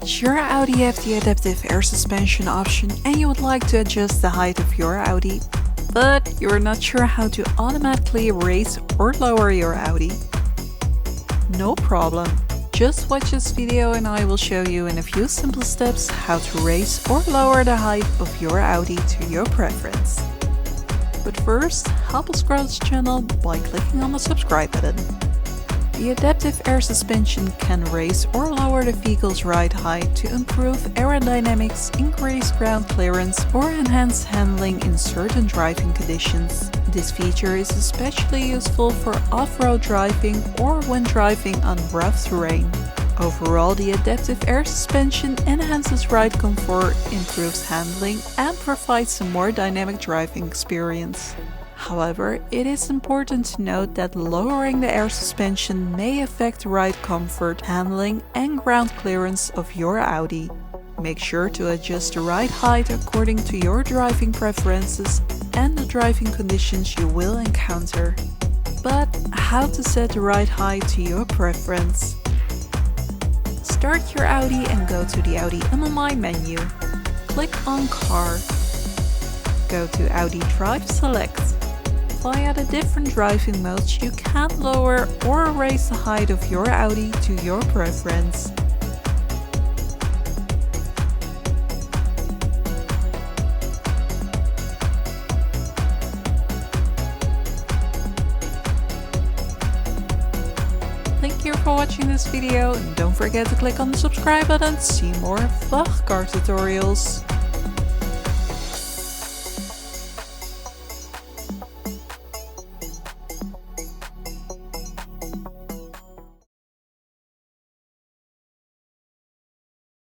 Your Audi have the adaptive air suspension option and you would like to adjust the height of your Audi, but you're not sure how to automatically raise or lower your Audi? No problem. Just watch this video and I will show you in a few simple steps how to raise or lower the height of your Audi to your preference. But first, help us grow this channel by clicking on the subscribe button. The adaptive air suspension can raise or lower the vehicle's ride height to improve aerodynamics, increase ground clearance, or enhance handling in certain driving conditions. This feature is especially useful for off-road driving or when driving on rough terrain. Overall, the adaptive air suspension enhances ride comfort, improves handling, and provides a more dynamic driving experience. However, it is important to note that lowering the air suspension may affect ride comfort, handling, and ground clearance of your Audi. Make sure to adjust the ride height according to your driving preferences and the driving conditions you will encounter. But how to set the ride height to your preference? Start your Audi and go to the Audi online menu. Click on Car. Go to Audi Drive Select. Via the different driving modes, you can lower or raise the height of your Audi to your preference. Thank you for watching this video and don't forget to click on the subscribe button to see more VAG Car Tutorials.